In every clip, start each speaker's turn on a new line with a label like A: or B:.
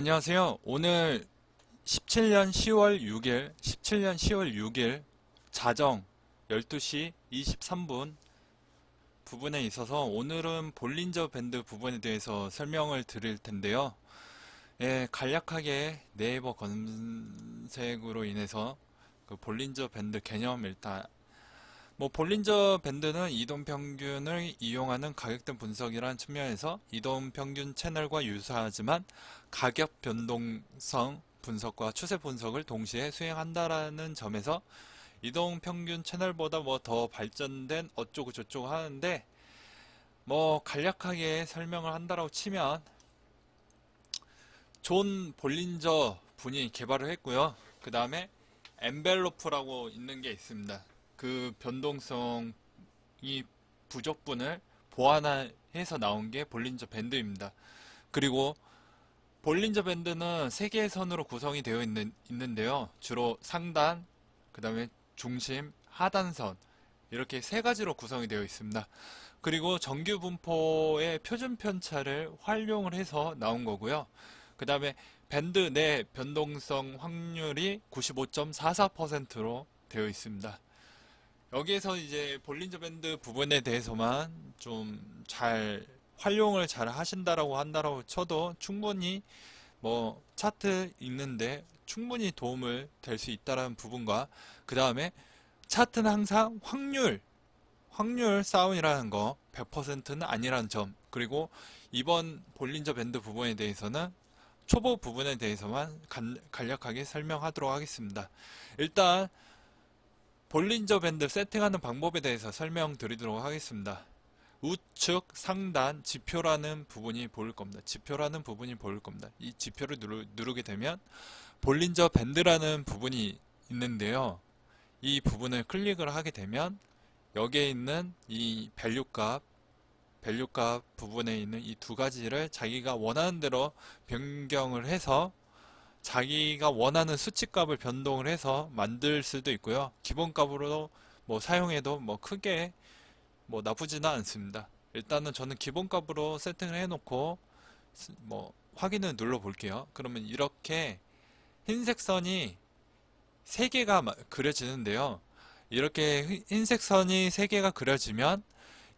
A: 안녕하세요. 오늘 17년 10월 6일 자정 12시 23분 부분에 있어서 오늘은 볼린저 밴드 부분에 대해서 설명을 드릴 텐데요. 예, 간략하게 네이버 검색으로 인해서 그 볼린저 밴드 개념 일단 볼린저 밴드는 이동평균을 이용하는 가격대 분석이라는 측면에서 이동평균 채널과 유사하지만 가격 변동성 분석과 추세 분석을 동시에 수행한다라는 점에서 이동평균 채널보다 더 발전된 어쩌고 저쩌고 하는데 간략하게 설명을 한다라고 치면 존 볼린저 분이 개발을 했고요. 그 다음에 엔벨로프라고 있는 게 있습니다. 그 변동성이 부족분을 보완해서 나온 게 볼린저 밴드입니다. 그리고 볼린저 밴드는 세 개의 선으로 구성이 되어 있는데요. 주로 상단, 그 다음에 중심, 하단선 이렇게 세 가지로 구성이 되어 있습니다. 그리고 정규 분포의 표준 편차를 활용을 해서 나온 거고요. 그 다음에 밴드 내 변동성 확률이 95.44%로 되어 있습니다. 여기에서 이제 볼린저 밴드 부분에 대해서만 좀 잘 활용을 잘 하신다라고 한다라고 쳐도 충분히 차트 읽는데 충분히 도움을 될 수 있다라는 부분과 그 다음에 차트는 항상 확률 싸움이라는 거 100%는 아니라는 점, 그리고 이번 볼린저 밴드 부분에 대해서는 초보 부분에 대해서만 간략하게 설명하도록 하겠습니다. 일단 볼린저 밴드 세팅하는 방법에 대해서 설명드리도록 하겠습니다. 우측 상단 지표라는 부분이 보일 겁니다. 이 지표를 누르게 되면 볼린저 밴드라는 부분이 있는데요. 이 부분을 클릭을 하게 되면 여기에 있는 이 밸류값 부분에 있는 이 두 가지를 자기가 원하는 대로 변경을 해서 자기가 원하는 수치값을 변동을 해서 만들 수도 있고요. 기본값으로 사용해도 크게 나쁘지는 않습니다. 일단은 저는 기본값으로 세팅을 해놓고 확인을 눌러 볼게요. 그러면 이렇게 흰색 선이 3개가 그려지는데요. 이렇게 흰색 선이 3개가 그려지면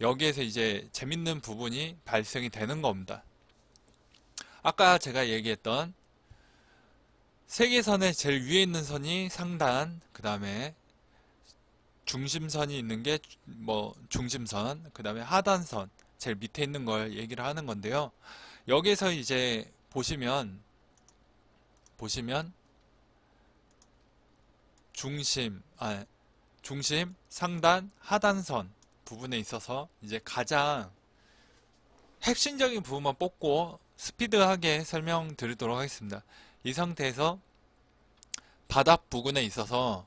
A: 여기에서 이제 재밌는 부분이 발생이 되는 겁니다. 아까 제가 얘기했던 세계선의 제일 위에 있는 선이 상단, 그 다음에 중심선이 있는 게 중심선, 그 다음에 하단선, 제일 밑에 있는 걸 얘기를 하는 건데요. 여기서 이제 보시면 중심, 상단, 하단선 부분에 있어서 이제 가장 핵심적인 부분만 뽑고 스피드하게 설명드리도록 하겠습니다. 이 상태에서 바닥 부분에 있어서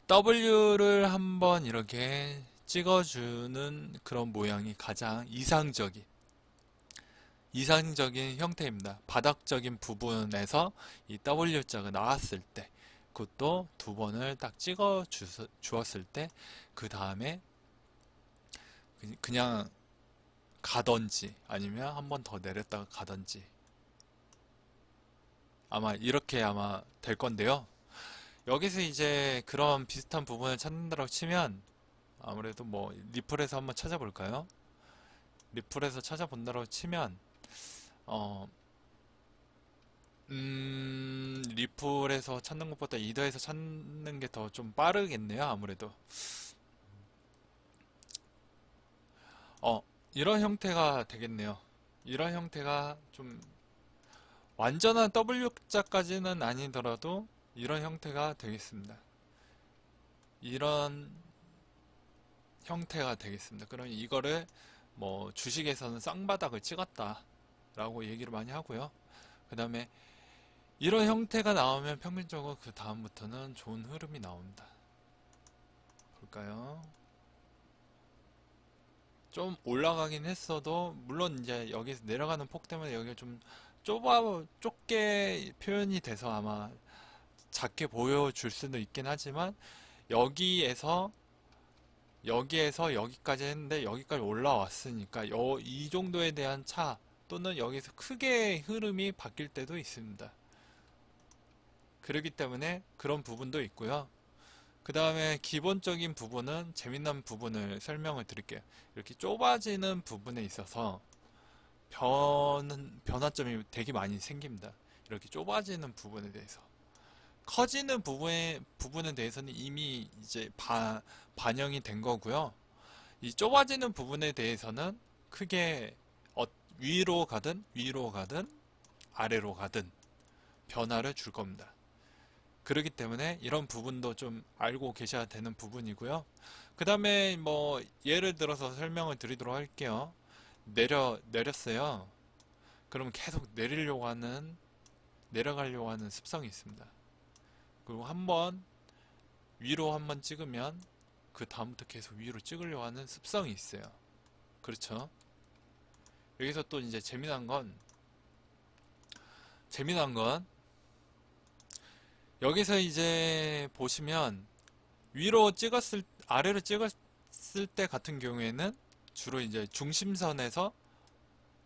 A: W를 한번 이렇게 찍어주는 그런 모양이 가장 이상적인 형태입니다. 바닥적인 부분에서 이 W자가 나왔을 때, 그것도 2번을 딱 찍어 주었을 때, 그 다음에 그냥 가던지 아니면 한 번 더 내렸다가 가던지 아마 이렇게 될 건데요. 여기서 이제 그런 비슷한 부분을 찾는다고 치면 아무래도 리플에서 한번 찾아볼까요? 리플에서 찾아본다고 치면 리플에서 찾는 것보다 이더에서 찾는 게 더 좀 빠르겠네요. 아무래도 이런 형태가 되겠네요. 이런 형태가 좀 완전한 W자까지는 아니더라도 이런 형태가 되겠습니다. 이런 형태가 되겠습니다. 그럼 이거를 주식에서는 쌍바닥을 찍었다 라고 얘기를 많이 하고요. 그 다음에 이런 형태가 나오면 평균적으로 그 다음부터는 좋은 흐름이 나옵니다. 볼까요? 좀 올라가긴 했어도 물론 이제 여기서 내려가는 폭 때문에 여기가 좀 좁게 표현이 돼서 아마 작게 보여줄 수도 있긴 하지만 여기에서 여기까지 했는데 여기까지 올라왔으니까 이 정도에 대한 차 또는 여기서 크게 흐름이 바뀔 때도 있습니다. 그렇기 때문에 그런 부분도 있고요. 그 다음에 기본적인 부분은 재미난 부분을 설명을 드릴게요. 이렇게 좁아지는 부분에 있어서 변화점이 되게 많이 생깁니다. 이렇게 좁아지는 부분에 대해서. 커지는 부분에 대해서는 이미 이제 반영이 된 거고요. 이 좁아지는 부분에 대해서는 크게 위로 가든 아래로 가든 변화를 줄 겁니다. 그렇기 때문에 이런 부분도 좀 알고 계셔야 되는 부분이고요. 그 다음에 뭐 예를 들어서 설명을 드리도록 할게요. 내렸어요. 그러면 계속 내려가려고 하는 습성이 있습니다. 그리고 한번 위로 한번 찍으면 그 다음부터 계속 위로 찍으려고 하는 습성이 있어요. 그렇죠? 여기서 또 이제 재미난 건 여기서 이제 보시면 아래로 찍었을 때 같은 경우에는 주로 이제 중심선에서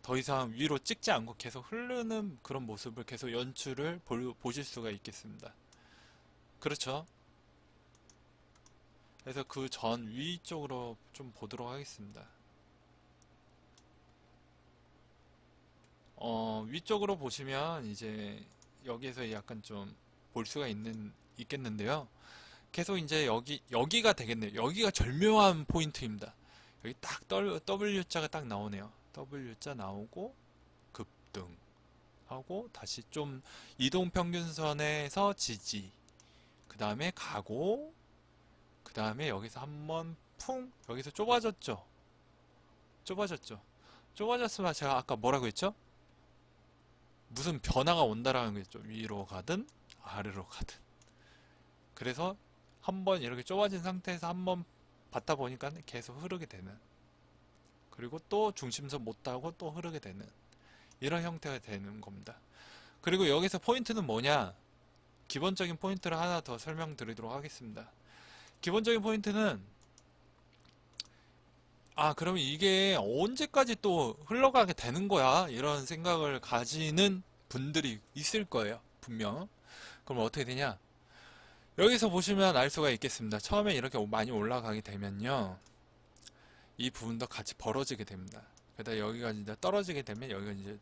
A: 더 이상 위로 찍지 않고 계속 흐르는 그런 모습을 계속 연출을 보실 수가 있겠습니다. 그렇죠? 그래서 그 전 위쪽으로 좀 보도록 하겠습니다. 위쪽으로 보시면 이제 여기에서 약간 좀 볼 수가 있겠는데요. 계속 이제 여기가 되겠네요. 여기가 절묘한 포인트입니다. 여기 딱 W자가 딱 나오네요. W자 나오고 급등하고 다시 좀 이동평균선에서 지지, 그 다음에 가고, 그 다음에 여기서 한번 여기서 좁아졌죠. 좁아졌으면 제가 아까 뭐라고 했죠? 무슨 변화가 온다라는 거죠. 위로 가든 아래로 가든. 그래서 한번 이렇게 좁아진 상태에서 한번 받다 보니까 계속 흐르게 되는, 그리고 또 중심선 못 따고 또 흐르게 되는 이런 형태가 되는 겁니다. 그리고 여기서 포인트는 뭐냐? 기본적인 포인트를 하나 더 설명드리도록 하겠습니다. 기본적인 포인트는 그러면 이게 언제까지 또 흘러가게 되는 거야? 이런 생각을 가지는 분들이 있을 거예요. 분명. 그럼 어떻게 되냐? 여기서 보시면 알 수가 있겠습니다. 처음에 이렇게 많이 올라가게 되면요, 이 부분도 같이 벌어지게 됩니다. 그러다 여기가 이제 떨어지게 되면 여기가 이제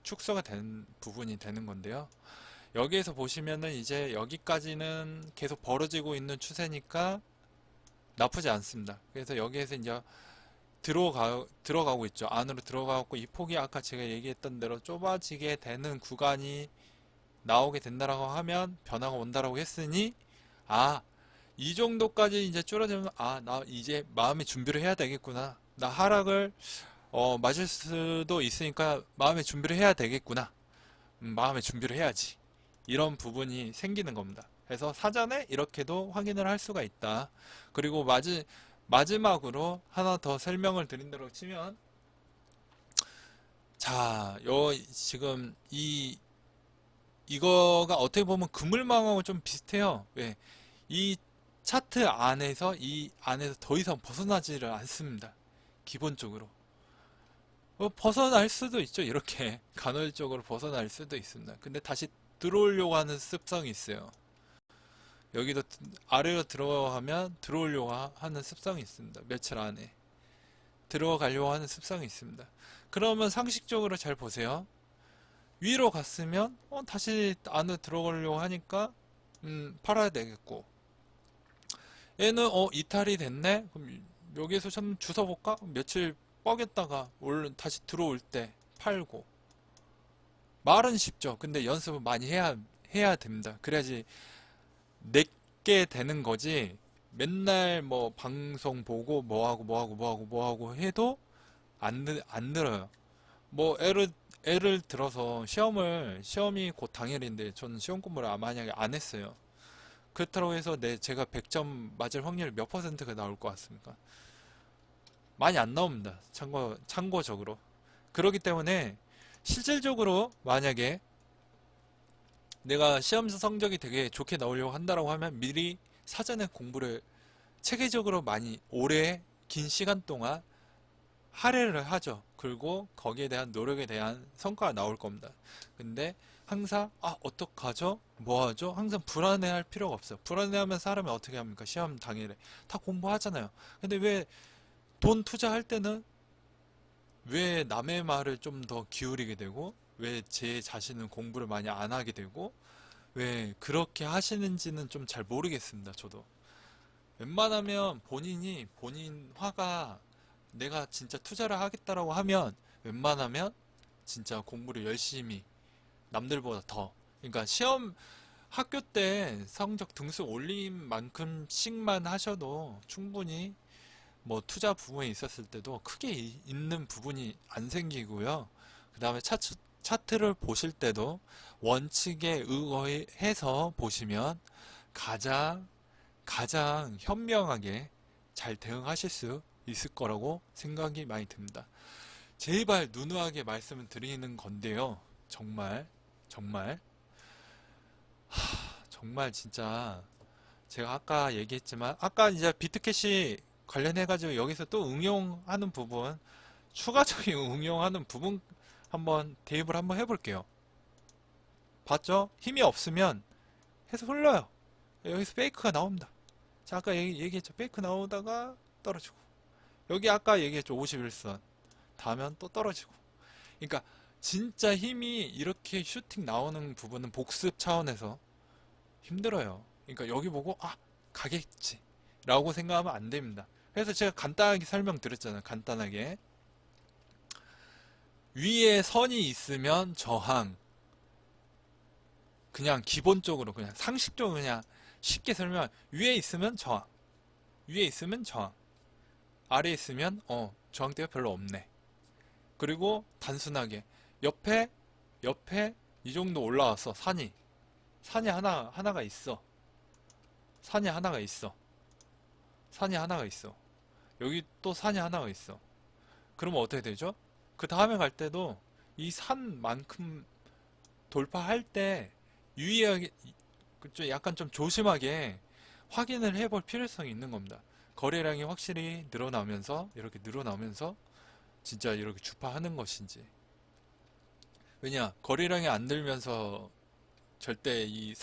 A: 축소가 되는 부분이 되는 건데요. 여기에서 보시면은 이제 여기까지는 계속 벌어지고 있는 추세니까 나쁘지 않습니다. 그래서 여기에서 이제 들어가고 있죠. 안으로 들어가고 이 폭이 아까 제가 얘기했던 대로 좁아지게 되는 구간이 나오게 된다라고 하면 변화가 온다라고 했으니, 이 정도까지 이제 줄어들면 나 이제 마음의 준비를 해야 되겠구나. 나 하락을 맞을 수도 있으니까 마음의 준비를 해야 되겠구나. 마음의 준비를 해야지. 이런 부분이 생기는 겁니다. 그래서 사전에 이렇게도 확인을 할 수가 있다. 그리고 마지막으로 하나 더 설명을 드린다고 치면, 자, 지금 이거가 어떻게 보면 그물망하고 좀 비슷해요. 왜? 이 차트 안에서 더 이상 벗어나지를 않습니다. 기본적으로. 벗어날 수도 있죠. 이렇게 간헐적으로 벗어날 수도 있습니다. 근데 다시 들어오려고 하는 습성이 있어요. 여기도 아래로 들어가면 들어오려고 하는 습성이 있습니다. 며칠 안에 들어가려고 하는 습성이 있습니다. 그러면 상식적으로 잘 보세요. 위로 갔으면 다시 안으로 들어가려고 하니까 팔아야 되겠고, 얘는 이탈이 됐네? 그럼 여기에서 좀 주워볼까? 며칠 뻐겼다가 다시 들어올 때 팔고. 말은 쉽죠. 근데 연습을 많이 해야 됩니다. 그래야지 내게 되는 거지. 맨날 뭐 방송 보고 뭐하고 해도 안 늘어요. 뭐 예를 들어서 시험이 곧 당일인데 저는 시험 공부를 만약에 안 했어요. 그렇다고 해서 제가 100점 맞을 확률이 몇 퍼센트가 나올 것 같습니까? 많이 안 나옵니다. 참고적으로. 그렇기 때문에 실질적으로 만약에 내가 시험 성적이 되게 좋게 나오려고 한다라고 하면 미리 사전에 공부를 체계적으로 많이 오래 긴 시간 동안 할애를 하죠. 그리고 거기에 대한 노력에 대한 성과가 나올 겁니다. 근데 항상 어떡하죠? 뭐 하죠? 항상 불안해할 필요가 없어요. 불안해하면 사람이 어떻게 합니까? 시험 당일에 다 공부하잖아요. 근데 왜 돈 투자할 때는 왜 남의 말을 좀 더 기울이게 되고 왜 제 자신은 공부를 많이 안 하게 되고 왜 그렇게 하시는지는 좀 잘 모르겠습니다. 저도 웬만하면 본인 화가 내가 진짜 투자를 하겠다라고 하면 웬만하면 진짜 공부를 열심히 남들보다 더, 그러니까 시험 학교 때 성적 등수 올린 만큼씩만 하셔도 충분히 뭐 투자 부분에 있었을 때도 크게 있는 부분이 안 생기고요. 그 다음에 차트를 보실 때도 원칙에 의거해서 보시면 가장 현명하게 잘 대응하실 수 있을 거라고 생각이 많이 듭니다. 제발 누누하게 말씀을 드리는 건데요. 정말 정말 진짜 제가 아까 얘기했지만 아까 이제 비트캐시 관련해가지고 여기서 또 응용하는 부분, 추가적인 응용하는 부분 한번 대입을 한번 해볼게요. 봤죠? 힘이 없으면 해서 흘러요. 여기서 페이크가 나옵니다. 자, 아까 얘기했죠. 페이크 나오다가 떨어지고. 여기 아까 얘기했죠. 51선. 닿으면 또 떨어지고. 그러니까 진짜 힘이 이렇게 슈팅 나오는 부분은 복습 차원에서 힘들어요. 그러니까 여기 보고 가겠지 라고 생각하면 안 됩니다. 그래서 제가 간단하게 설명드렸잖아요. 간단하게 위에 선이 있으면 저항, 그냥 기본적으로 그냥 상식적으로 그냥 쉽게 설명, 위에 있으면 저항, 위에 있으면 저항, 아래에 있으면 저항대가 별로 없네. 그리고 단순하게 옆에 이 정도 올라와서 산이 하나가 있어. 산이 하나가 있어. 산이 하나가 있어. 여기 또 산이 하나가 있어. 그러면 어떻게 되죠? 그 다음에 갈 때도 이 산만큼 돌파할 때 유의하게, 약간 좀 조심하게 확인을 해볼 필요성이 있는 겁니다. 거래량이 확실히 늘어나면서 이렇게 늘어나면서 진짜 이렇게 주파하는 것인지. 왜냐, 거래량이 안 늘면서 절대 이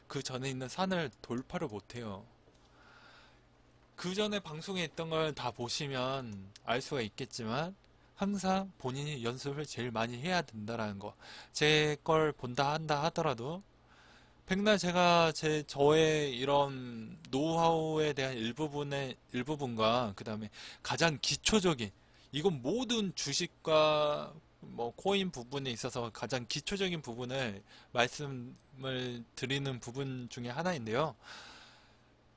A: 그 전에 있는 산을 돌파를 못해요. 그 전에 방송에 있던 걸 다 보시면 알 수가 있겠지만 항상 본인이 연습을 제일 많이 해야 된다라는 거. 제 걸 본다 한다 하더라도 백날 제가 저의 이런 노하우에 대한 일부분과 그 다음에 가장 기초적인, 이건 모든 주식과 뭐 코인 부분에 있어서 가장 기초적인 부분을 말씀을 드리는 부분 중에 하나인데요.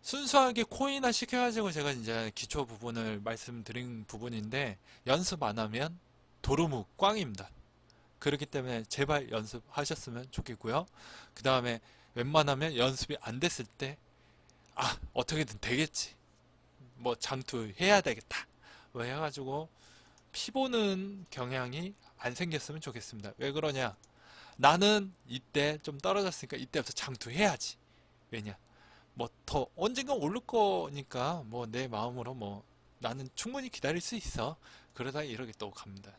A: 순수하게 코인화 시켜가지고 제가 이제 기초 부분을 말씀드린 부분인데 연습 안 하면 도루묵 꽝입니다. 그렇기 때문에 제발 연습하셨으면 좋겠고요. 그 다음에 웬만하면 연습이 안 됐을 때 어떻게든 되겠지, 뭐 장투 해야 되겠다 뭐 해가지고 피보는 경향이 안 생겼으면 좋겠습니다. 왜 그러냐, 나는 이때 좀 떨어졌으니까 이때부터 장투해야지. 왜냐, 뭐 더 언젠가 오를 거니까 뭐 내 마음으로 뭐 나는 충분히 기다릴 수 있어. 그러다 이렇게 또 갑니다.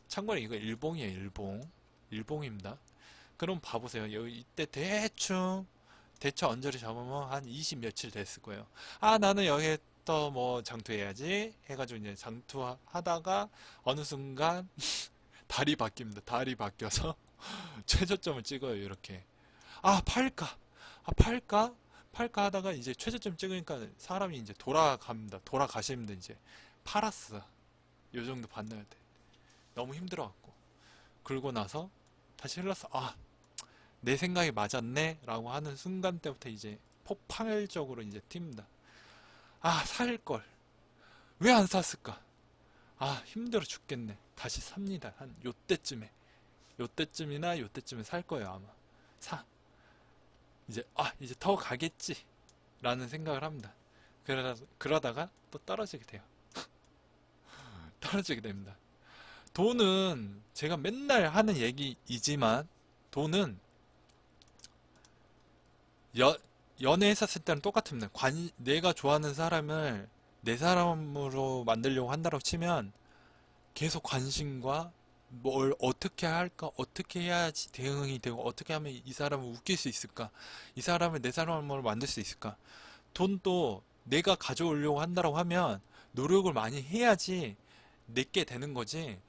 A: 참고로 이거 일봉이에요. 일봉입니다. 그럼 봐보세요. 여기 이때 대충 언저리 잡으면 한 20 며칠 됐을 거예요. 나는 여기에 또 뭐 장투해야지 해가지고 이제 장투하다가 어느 순간 달이 바뀝니다. 달이 바뀌어서 최저점을 찍어요. 이렇게 팔까 팔까 하다가 이제 최저점 찍으니까 사람이 이제 돌아갑니다. 돌아가십니다. 이제 팔았어. 요 정도 반등할 때 너무 힘들어갖고, 그러고 나서 다시 흘러서 내 생각이 맞았네 라고 하는 순간 때부터 이제 폭발적으로 이제 튑니다. 살걸 왜 안 샀을까, 힘들어 죽겠네, 다시 삽니다. 한 요때쯤이나 요때쯤에 살 거예요. 아마 이제 더 가겠지 라는 생각을 합니다. 그러다가 또 떨어지게 돼요. 떨어지게 됩니다. 돈은 제가 맨날 하는 얘기이지만 돈은 연애했었을 때는 똑같습니다. 내가 좋아하는 사람을 내 사람으로 만들려고 한다고 치면 계속 관심과 뭘 어떻게 할까, 어떻게 해야지 대응이 되고, 어떻게 하면 이 사람을 웃길 수 있을까, 이 사람을 내 사람으로 만들 수 있을까. 돈도 내가 가져오려고 한다고 하면 노력을 많이 해야지 내게 되는 거지.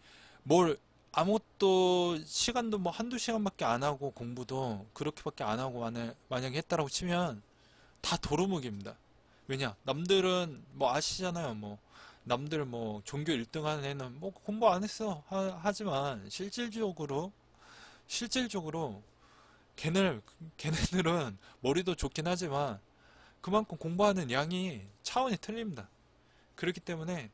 A: 뭘 아무것도 시간도 뭐 한두 시간밖에 안 하고 공부도 그렇게밖에 안 하고 만약에 했다라고 치면 다 도루묵입니다. 왜냐? 남들은 뭐 아시잖아요. 뭐 남들 뭐 종교 1등 하는 애는 뭐 공부 안 했어 하지만 실질적으로 걔네들은 머리도 좋긴 하지만 그만큼 공부하는 양이 차원이 틀립니다. 그렇기 때문에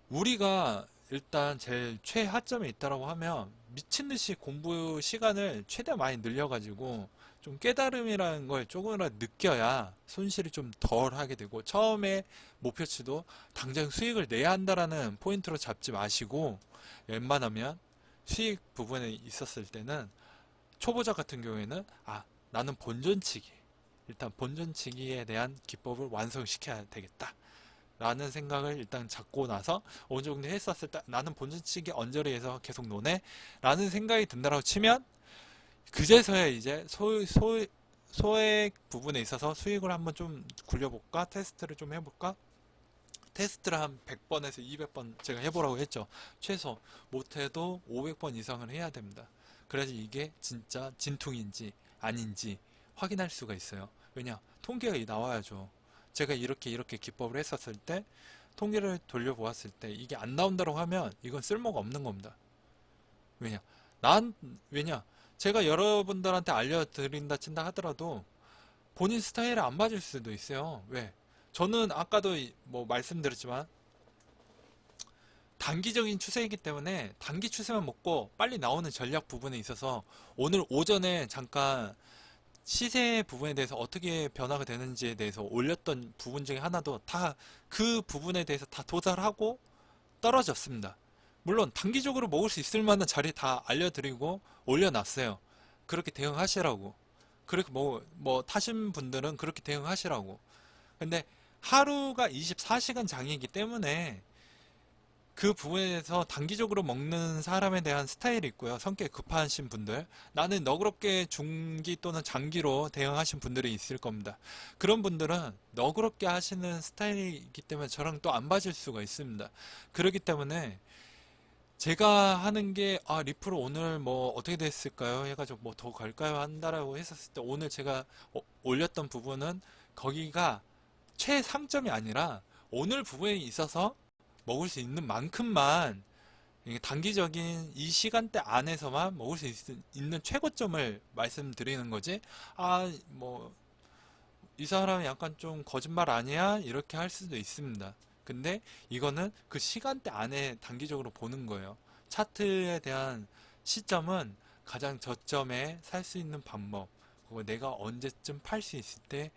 A: 우리가 일단 제일 최하점에 있다라고 하면 미친 듯이 공부 시간을 최대한 많이 늘려가지고 좀 깨달음이라는 걸 조금이라도 느껴야 손실이 좀 덜 하게 되고, 처음에 목표치도 당장 수익을 내야 한다라는 포인트로 잡지 마시고 웬만하면 수익 부분에 있었을 때는 초보자 같은 경우에는 나는 본전치기, 일단 본전치기에 대한 기법을 완성시켜야 되겠다 라는 생각을 일단 잡고 나서 어느 정도 했었을 때 나는 본전치기 언저리에서 계속 노네 라는 생각이 든다고 치면 그제서야 이제 소액 부분에 있어서 수익을 한번 좀 굴려볼까, 테스트를 좀 해볼까. 테스트를 한 100번에서 200번 제가 해보라고 했죠. 최소 못해도 500번 이상을 해야 됩니다. 그래야지 이게 진짜 진퉁인지 아닌지 확인할 수가 있어요. 왜냐? 통계가 나와야죠. 제가 이렇게 기법을 했었을 때 통계를 돌려보았을 때 이게 안 나온다고 하면 이건 쓸모가 없는 겁니다. 왜냐? 왜냐? 제가 여러분들한테 알려드린다 친다 하더라도 본인 스타일에 안 맞을 수도 있어요. 왜? 저는 아까도 뭐 말씀드렸지만 단기적인 추세이기 때문에 단기 추세만 먹고 빨리 나오는 전략 부분에 있어서 오늘 오전에 잠깐 시세 부분에 대해서 어떻게 변화가 되는지에 대해서 올렸던 부분 중에 하나도 다 그 부분에 대해서 다 도달하고 떨어졌습니다. 물론 단기적으로 먹을 수 있을 만한 자리 다 알려드리고 올려놨어요. 그렇게 대응하시라고. 그렇게 뭐 타신 분들은 그렇게 대응하시라고. 근데 하루가 24시간 장이기 때문에 그 부분에서 단기적으로 먹는 사람에 대한 스타일이 있고요. 성격이 급하신 분들, 나는 너그럽게 중기 또는 장기로 대응하신 분들이 있을 겁니다. 그런 분들은 너그럽게 하시는 스타일이기 때문에 저랑 또 안 맞을 수가 있습니다. 그렇기 때문에 제가 하는 게 리플 오늘 뭐 어떻게 됐을까요? 해가지고 뭐 더 갈까요? 한다라고 했었을 때 오늘 제가 올렸던 부분은 거기가 최상점이 아니라 오늘 부분에 있어서 먹을 수 있는 만큼만 이게 단기적인 이 시간대 안에서만 먹을 수 있는 최고점을 말씀드리는 거지. 뭐 이 사람이 약간 좀 거짓말 아니야? 이렇게 할 수도 있습니다. 근데 이거는 그 시간대 안에 단기적으로 보는 거예요. 차트에 대한 시점은 가장 저점에 살 수 있는 방법, 그리고 내가 언제쯤 팔 수 있을 때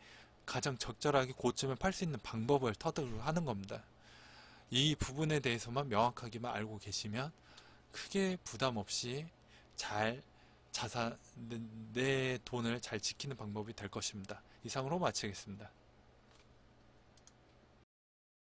A: 가장 적절하게 고점에 팔 수 있는 방법을 터득을 하는 겁니다. 이 부분에 대해서만 명확하게만 알고 계시면 크게 부담 없이 잘 내 돈을 잘 지키는 방법이 될 것입니다. 이상으로 마치겠습니다.